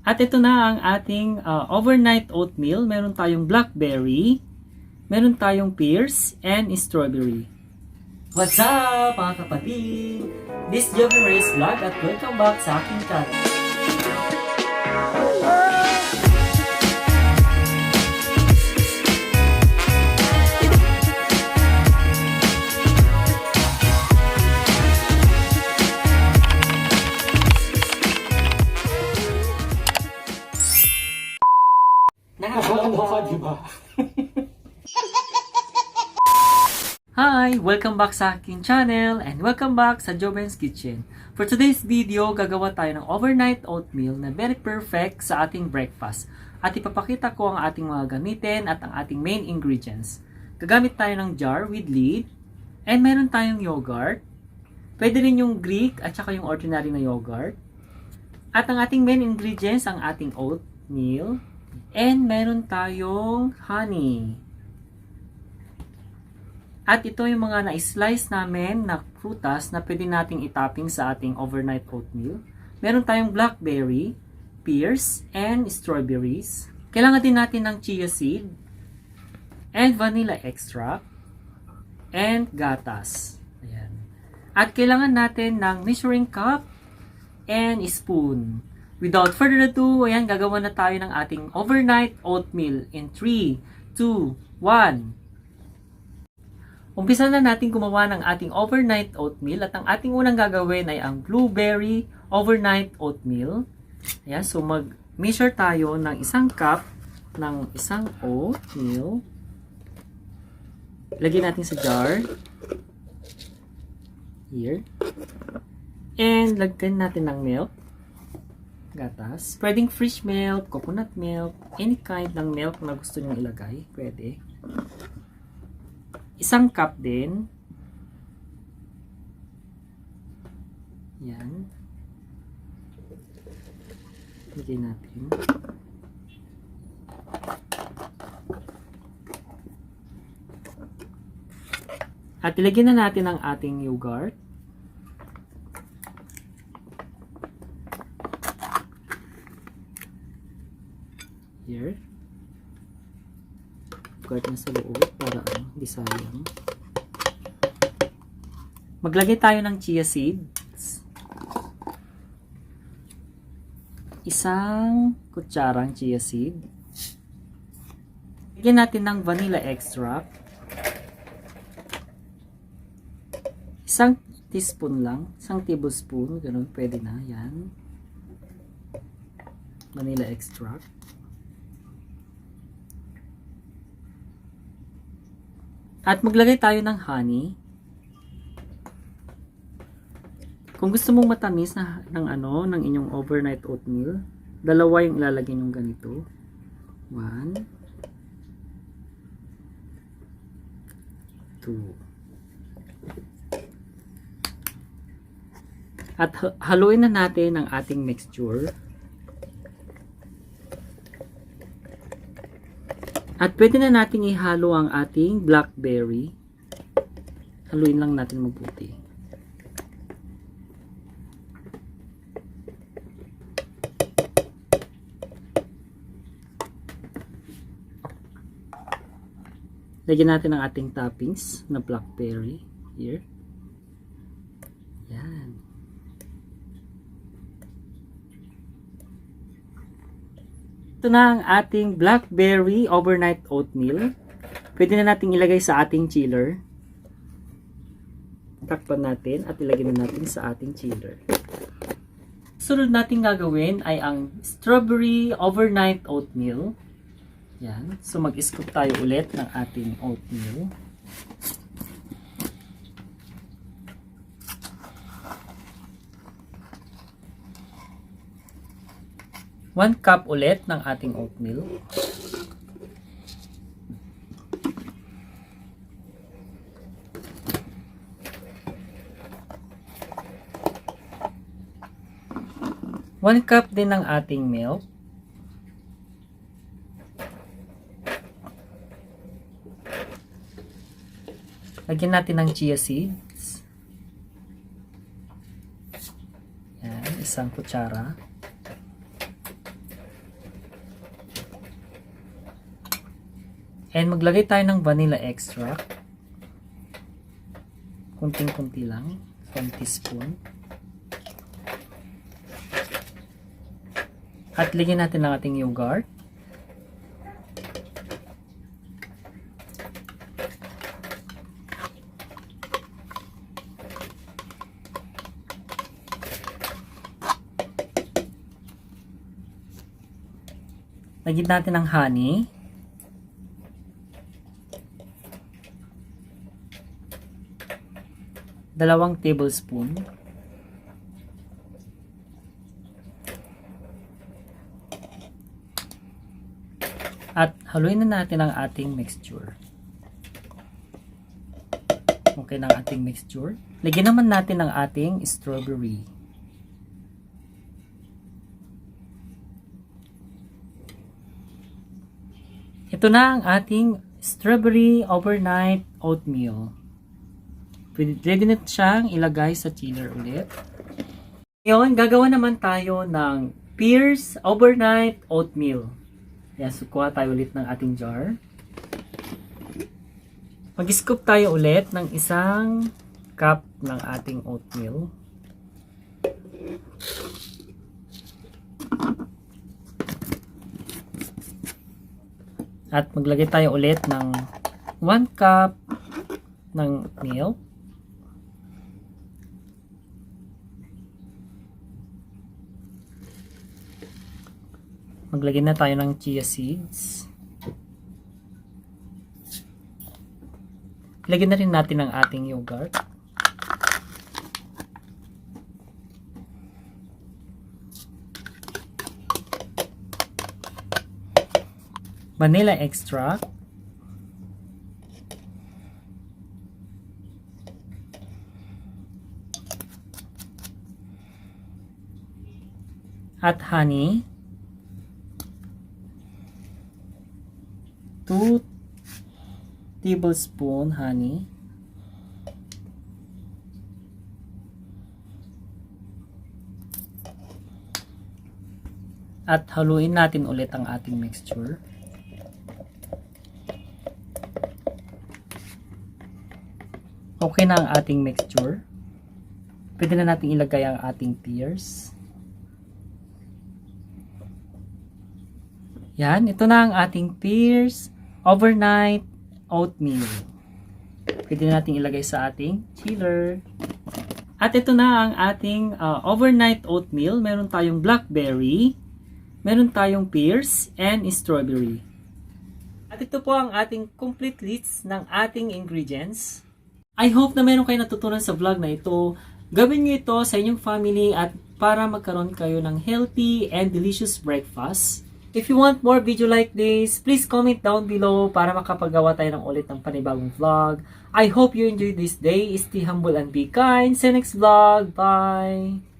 At ito na ang ating overnight oatmeal. Meron tayong blackberry, meron tayong pears, and strawberry. What's up mga kapatid? This is Joven Reyes Vlog at welcome back sa aking channel. Diba? Hi! Welcome back sa aking channel and welcome back sa Joven's Kitchen. For today's video, gagawa tayo ng overnight oatmeal na very perfect sa ating breakfast. At ipapakita ko ang ating mga gamitin at ang ating main ingredients. Gagamit tayo ng jar with lid and meron tayong yogurt. Pwede rin yung Greek at saka yung ordinary na yogurt. At ang ating main ingredients, ang ating oatmeal. And meron tayong honey. At ito yung mga na-slice namin na prutas na pwede nating itopping sa ating overnight oatmeal. Meron tayong blackberry, pears, and strawberries. Kailangan din natin ng chia seed, and vanilla extract, and gatas. Ayan. At kailangan natin ng measuring cup and spoon. Without further ado, ayan, gagawa na tayo ng ating overnight oatmeal in 3, 2, 1. Umpisa na natin gumawa ng ating overnight oatmeal at ang ating unang gagawin ay ang blueberry overnight oatmeal. Ayan, so mag-measure tayo ng 1 cup ng isang oatmeal. Lagyan natin sa jar. Here. And lagyan natin ng milk. Gatas. Pwedeng fresh milk, coconut milk, any kind ng milk na gusto nyo ilagay. Pwede. 1 cup din. Yan. Lagyan natin. At ilagyan na natin ang ating yogurt. Here. Yogurt na sa loob para hindi sayang. Maglagay tayo ng chia seeds. 1 kutsarang chia seed. Lagyan natin ng vanilla extract. 1 teaspoon lang. 1 tablespoon. Ganun, pwede na. Yan. Vanilla extract. At maglagay tayo ng honey. Kung gusto mong matamis ng inyong overnight oatmeal, 2 yung ilalagay nyo ganito. 1, 2. At haluin na natin ang ating mixture. At pwede na nating ihalo ang ating blackberry. Haluin lang natin mabuti. Lagyan natin ang ating toppings na blackberry. Here. Yan. Ito na ang ating blackberry overnight oatmeal. Pwede na natin ilagay sa ating chiller. Takpan natin at ilagay na natin sa ating chiller. Sunod natin gagawin ay ang strawberry overnight oatmeal. Yan. So mag-scoop tayo ulit ng ating oatmeal. One cup ulit ng ating oatmeal. One cup din ng ating milk. Lagyan natin ng chia seeds. Yan, 1 kutsara. And maglagay tayo ng vanilla extract. Kunting-kunti lang. 1 teaspoon. At lagyan natin ang ating yogurt. Lagyan natin ng honey. Dalawang tablespoon. At haluin na natin ang ating mixture. Okay na ang ating mixture. Lagyan naman natin ang ating strawberry. Ito na ang ating strawberry overnight oatmeal. Ready na siyang ilagay sa chiller ulit. Ngayon, gagawa naman tayo ng Pierce overnight oatmeal. Yan, so kuha tayo ulit ng ating jar. Mag-scoop tayo ulit ng 1 cup ng ating oatmeal. At maglagay tayo ulit ng 1 cup ng milk. Maglagay na tayo ng chia seeds. Lagyan na rin natin ang ating yogurt. Vanilla extract. At honey. 2 tablespoon honey. At haluin natin ulit ang ating mixture. Okay na ang ating mixture. Pwede na natin ilagay ang ating pears. Yan, ito na ang ating pears overnight oatmeal. Pwede na natin ilagay sa ating chiller. At ito na ang ating overnight oatmeal. Meron tayong blackberry, meron tayong pears, and strawberry. At ito po ang ating complete list ng ating ingredients. I hope na meron kayo natutunan sa vlog na ito. Gawin nyo ito sa inyong family at para magkaroon kayo ng healthy and delicious breakfast. If you want more video like this, please comment down below para makapagawa tayo ng ulit ng panibagong vlog. I hope you enjoyed this day. Stay humble and be kind. See you next vlog. Bye!